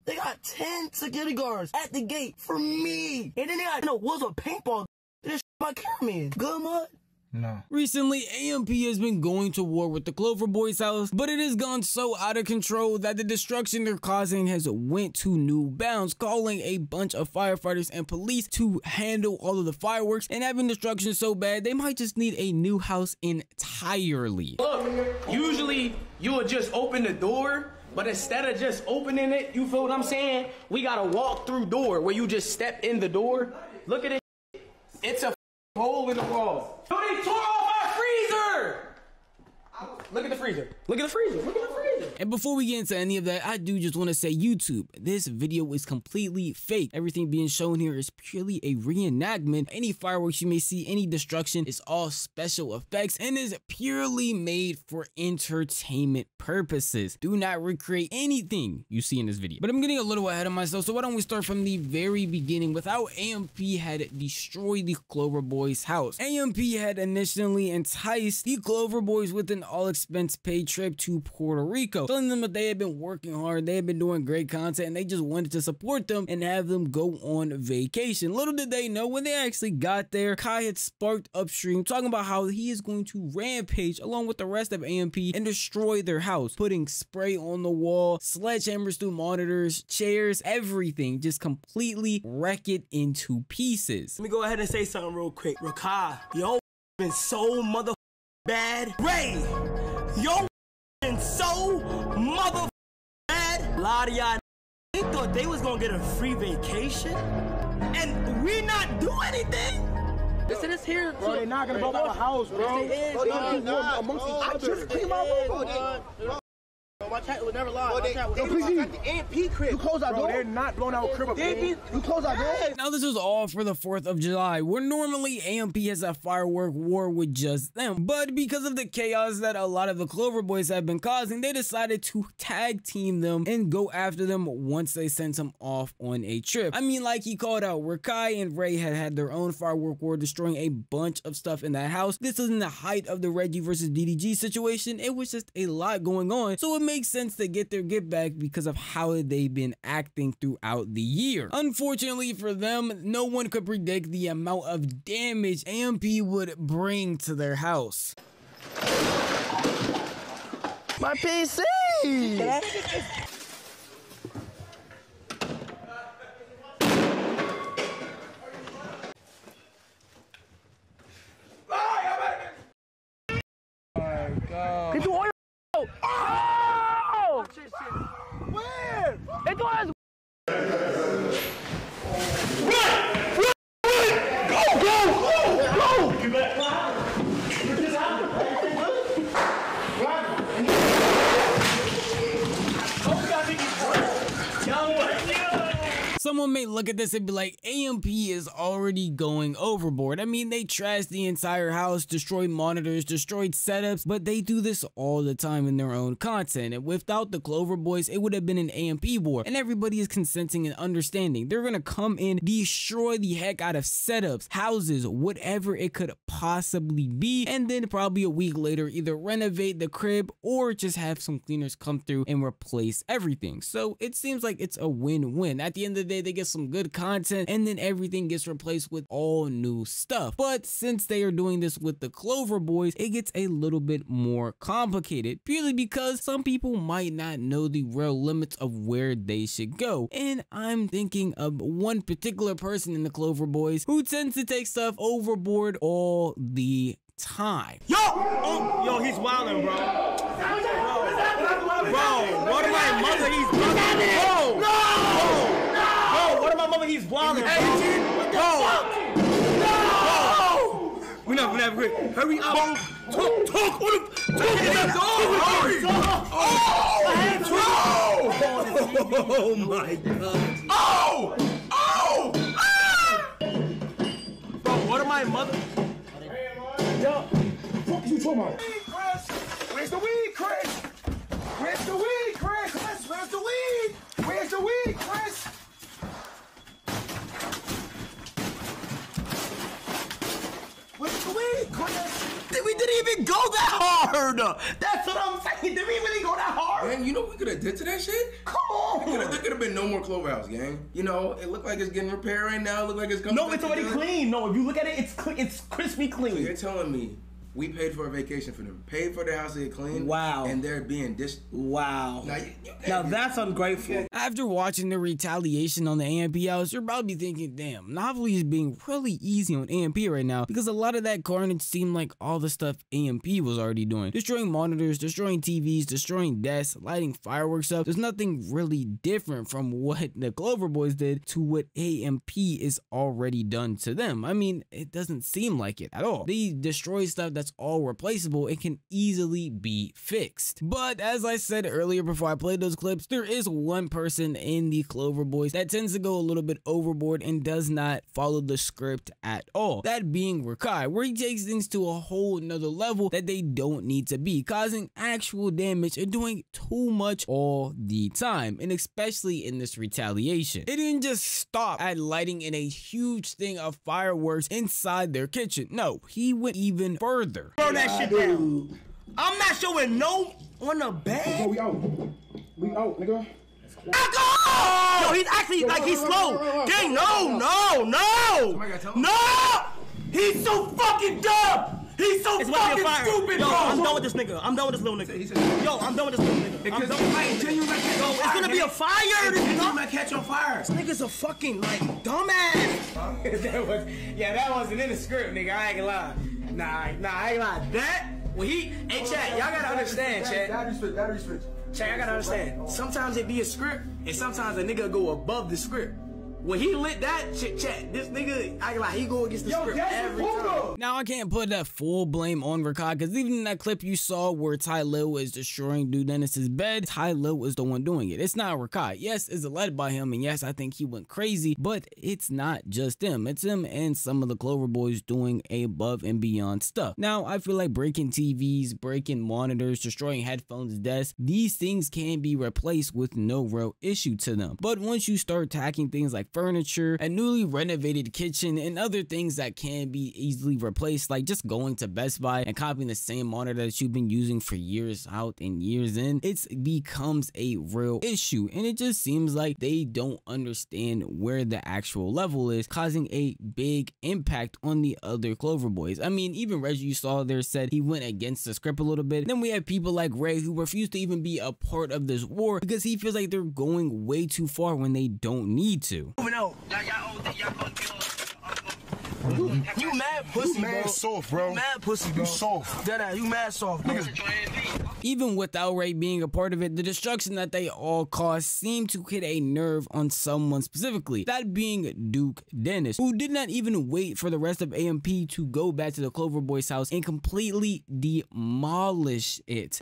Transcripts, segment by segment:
They got 10 security guards at the gate for me. And then they got, what's a paintball? They just my cameraman. Good mud? No. Recently, AMP has been going to war with the Clover Boys house, but it has gone so out of control that the destruction they're causing has went to new bounds, calling a bunch of firefighters and police to handle all of the fireworks, and having destruction so bad they might just need a new house entirely. Look, usually you would just open the door, but instead of just opening it, you feel what I'm saying? We got a walk-through door where you just step in the door. Look at it. It's a hole in the wall. Yo, they tore off our freezer! Look at the freezer. Look at the freezer. Look at the freezer. And before we get into any of that, I do just want to say, YouTube, this video is completely fake. Everything being shown here is purely a reenactment. Any fireworks you may see, any destruction is all special effects and is purely made for entertainment purposes. Do not recreate anything you see in this video. But I'm getting a little ahead of myself, so why don't we start from the very beginning with how AMP had destroyed the Clover Boys house. AMP had initially enticed the Clover Boys with an all-expense paid trip to Puerto Rico, telling them that they had been working hard, they had been doing great content, and they just wanted to support them and have them go on vacation. Little did they know, when they actually got there, Kai had sparked upstream, talking about how he is going to rampage along with the rest of AMP and destroy their house, putting spray on the wall, sledgehammers through monitors, chairs, everything, just completely wreck it into pieces. Let me go ahead and say something real quick. Rakai, yo been so mother bad. Ray, yo been so mother bad. A lot of y'all, they thought they was gonna get a free vacation, and we not do anything. Listen, it's here. Bro, they're not gonna go to the house, bro. I just came out. My chat would never lie. They got the AMP crib. You close our door. They're not blowing out crib. You close our door. Now this was all for the 4th of July, where normally AMP has a firework war with just them, but because of the chaos that a lot of the Clover Boys have been causing, they decided to tag team them and go after them once they sent them off on a trip. I mean, like he called out, where Kai and Ray had their own firework war, destroying a bunch of stuff in that house. This was in the height of the Reggie versus DDG situation. It was just a lot going on, so it makes sense to get their get back because of how they've been acting throughout the year. Unfortunately for them, no one could predict the amount of damage AMP would bring to their house. My PC! Get the oil. Oh! Where? It was. Go! You bet. Someone may look at this and be like, AMP is already going overboard. I mean, they trashed the entire house, destroyed monitors, destroyed setups, but they do this all the time in their own content. And without the Clover Boys, it would have been an AMP war. And everybody is consenting and understanding. They're gonna come in, destroy the heck out of setups, houses, whatever it could possibly be, and then probably a week later either renovate the crib or just have some cleaners come through and replace everything. So it seems like it's a win-win. At the end of the day, they get some good content and then everything gets replaced with all new stuff. But since they are doing this with the Clover Boys, it gets a little bit more complicated, purely because some people might not know the real limits of where they should go. And I'm thinking of one particular person in the Clover Boys who tends to take stuff overboard all the time. Yo! Oh, yo, he's wildin', bro. Bro, what am I mother? He's wildin'. Bro! No! Bro, what am I mother? He's wildin', bro. No! We're not great. Hurry up. Talk on him. Talk in that door. Oh my God. Oh! Oh! Ah! Bro, what am I mother? Yo, what you talking about? Where's the weed, Chris? Where's the weed, Chris? Where's the weed? Where's the weed, Chris? Where's the weed, Chris? We didn't even go that hard. That's what I'm saying. Did we really go that hard? Man, you know what we could have did to that shit? Come on. There could have been no more Clover House, gang. You know, it looked like it's getting repaired right now. It looked like it's coming. No, it's already clean. No, if you look at it, it's crispy clean. So you're telling me we paid for a vacation for them, paid for their house to get clean. Wow. And they're being dished. Wow. Now that's ungrateful. After watching the retaliation on the AMP house, you're probably thinking, damn, Novly is being really easy on AMP right now, because a lot of that carnage seemed like all the stuff AMP was already doing. Destroying monitors, destroying TVs, destroying desks, lighting fireworks up. There's nothing really different from what the Clover Boys did to what AMP is already done to them. I mean, it doesn't seem like it at all. They destroy stuff that's all replaceable. It can easily be fixed. But as I said earlier before I played those clips, there is one person in the Clover Boys that tends to go a little bit overboard and does not follow the script at all. That being Rakai, where he takes things to a whole nother level that they don't need to be, causing actual damage and doing too much all the time, and especially in this retaliation. It didn't just stop at lighting in a huge thing of fireworks inside their kitchen. No, he went even further. Throw that shit down. I'm not showing no on the bed. Oh, we out. We out, nigga. Yo, he's actually like he's slow. Gang, no. He's so fucking dumb. He's so fucking stupid, bro. I'm done with this nigga. I'm done with this little nigga. Yo, I'm done with this little nigga. Because it's gonna be a fire. It's gonna catch on fire. This nigga's a fucking like dumbass. that wasn't in the script, nigga. I ain't gonna lie. Nah, I ain't gonna lie. That, when he, hey, Chad, y'all gotta understand, Chad. That switch. Chad, y'all gotta understand. Sometimes it be a script, and sometimes a nigga go above the script. When he lit that shit, Chad, this nigga, I ain't like, he go against the script every time. Now, I can't put that full blame on Rakai, because even in that clip you saw where Ty Lil is destroying Dude Dennis's bed, Ty Lil is the one doing it. It's not Rakai. Yes, it's led by him, and yes, I think he went crazy, but it's not just him. It's him and some of the Clover Boys doing above and beyond stuff. Now, I feel like breaking TVs, breaking monitors, destroying headphones, desks, these things can be replaced with no real issue to them. But once you start attacking things like furniture, a newly renovated kitchen, and other things that can be easily replaced, like just going to Best Buy and copying the same monitor that you've been using for years out and years in, it becomes a real issue. And it just seems like they don't understand where the actual level is, causing a big impact on the other Clover Boys. I mean, even Reggie, you saw there, said he went against the script a little bit. Then we have people like Ray who refuse to even be a part of this war because he feels like they're going way too far when they don't need to. You mad pussy, bro. Soft, bro. You mad pussy, bro. You soft. Deadass, you mad soft, bro. Even without Ray being a part of it, the destruction that they all caused seemed to hit a nerve on someone specifically, that being Duke Dennis, who did not even wait for the rest of AMP to go back to the Clover Boys house and completely demolish it.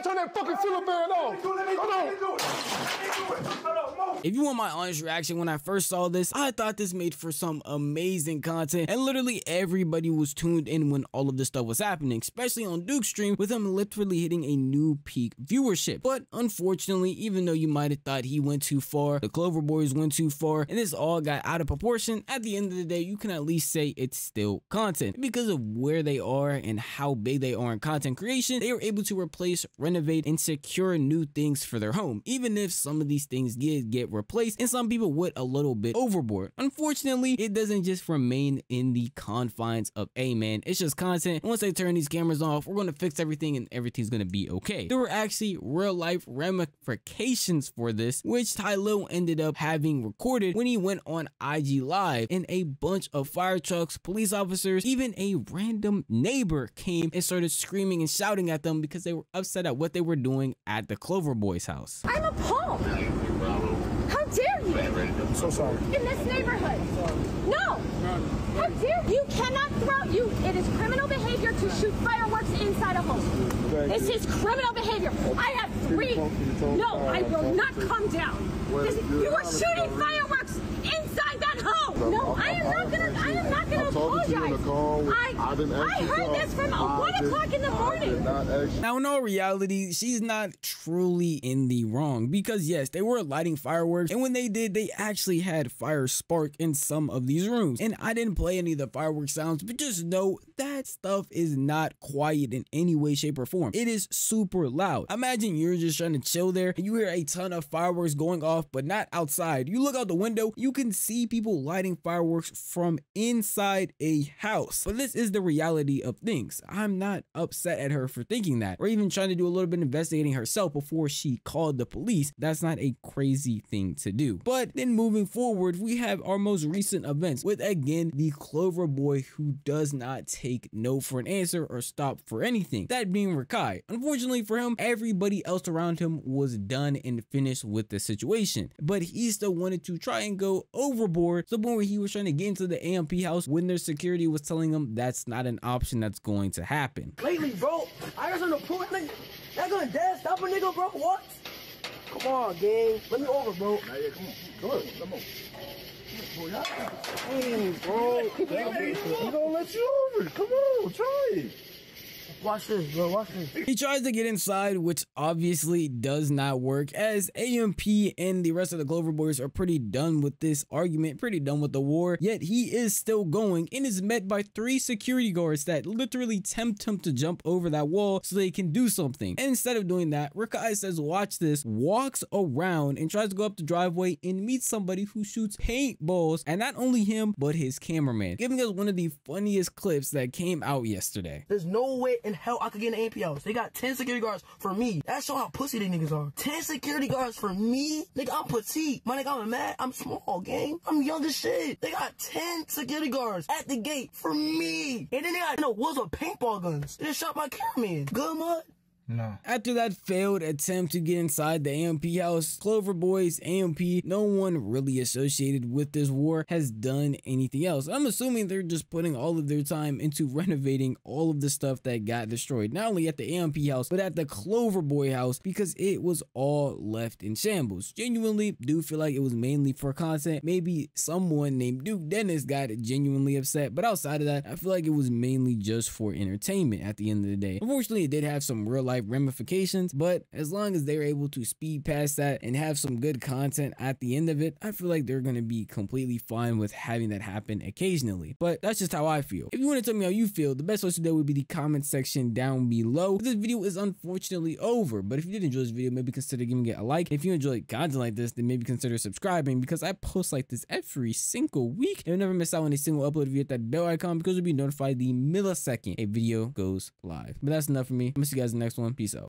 Turn that fucking ceiling fan off. If you want my honest reaction, when I first saw this, I thought this made for some amazing content, and literally everybody was tuned in when all of this stuff was happening, especially on Duke's stream, with him literally hitting a new peak viewership. But unfortunately, even though you might have thought he went too far, the Clover Boys went too far, and this all got out of proportion, at the end of the day, you can at least say it's still content. Because of where they are and how big they are in content creation, they were able to replace, renovate, and secure new things for their home, even if some of these things did get replaced and some people went a little bit overboard. Unfortunately, it doesn't just remain in the confines of, hey man, it's just content. Once they turn these cameras off, we're going to fix everything and everything's going to be okay. There were actually real life ramifications for this, which Ty Lil ended up having recorded when he went on IG Live, and a bunch of fire trucks, police officers, even a random neighbor came and started screaming and shouting at them because they were upset at what they were doing at the Clover Boys house. I'm appalled. How dare you? I'm so sorry. In this neighborhood. No. How dare you? You cannot throw you. It is criminal behavior to shoot fireworks inside a home. This is criminal behavior. I have 3. No, I will not come down. You are shooting fireworks inside that home. No, I am not gonna talking to you in the car. I heard this from 1 o'clock in the morning. Now, in all reality, she's not truly in the wrong because yes, they were lighting fireworks, and when they did, they actually had fire spark in some of these rooms. And I didn't play any of the fireworks sounds, but just know that stuff is not quiet in any way, shape, or form. It is super loud. Imagine you're just trying to chill there and you hear a ton of fireworks going off, but not outside. You look out the window, you can see people lighting fireworks from inside a house. But this is the reality of things. I'm not upset at her for thinking that, or even trying to do a little bit of investigating herself before she called the police. That's not a crazy thing to do. But then moving forward, we have our most recent events with, again, the Clover boy who does not take no for an answer or stop for anything. That being Rakai. Unfortunately for him, everybody else around him was done and finished with the situation, but he still wanted to try and go overboard to the point where he was trying to get into the AMP house when their security was telling him that's not an option that's going to happen. Lately, bro, I got something to prove, nigga. That gonna dance, stop a nigga, bro. What? Come on, gang. Let me over, bro. Nah, yeah, come on. Come on. Hey, bro. He gonna let you over. Come on, try it. Watch this, bro. Watch this. He tries to get inside, which obviously does not work, as AMP and the rest of the Clover boys are pretty done with this argument, pretty done with the war, yet he is still going and is met by 3 security guards that literally tempt him to jump over that wall so they can do something. And instead of doing that, Rakai says, watch this, walks around and tries to go up the driveway and meets somebody who shoots paintballs, and not only him, but his cameraman, giving us one of the funniest clips that came out yesterday. There's no way in hell I could get in the AMP house. They got 10 security guards for me. That show how pussy they niggas are. 10 security guards for me? Nigga, I'm petite. My nigga, I'm mad. I'm small, gang. I'm young as shit. They got 10 security guards at the gate for me. And then they got, woods with paintball guns. They just shot my cameraman. Good mud? No. After that failed attempt to get inside the AMP house, Clover boys, AMP, no one really associated with this war has done anything else. I'm assuming they're just putting all of their time into renovating all of the stuff that got destroyed, not only at the AMP house, but at the Clover boy house, because it was all left in shambles. Genuinely do feel like it was mainly for content. Maybe someone named Duke Dennis got genuinely upset, but outside of that, I feel like it was mainly just for entertainment at the end of the day. Unfortunately, it did have some real life ramifications, but as long as they're able to speed past that and have some good content at the end of it, I feel like they're going to be completely fine with having that happen occasionally. But that's just how I feel. If you want to tell me how you feel, the best place to do would be the comment section down below. This video is unfortunately over, but if you did enjoy this video, maybe consider giving it a like. If you enjoy content like this, then maybe consider subscribing, because I post like this every single week and you'll never miss out on a single upload. If you hit that bell icon, because you'll be notified the millisecond a video goes live. But that's enough for me. I'm gonna see you guys in the next one. Peace out.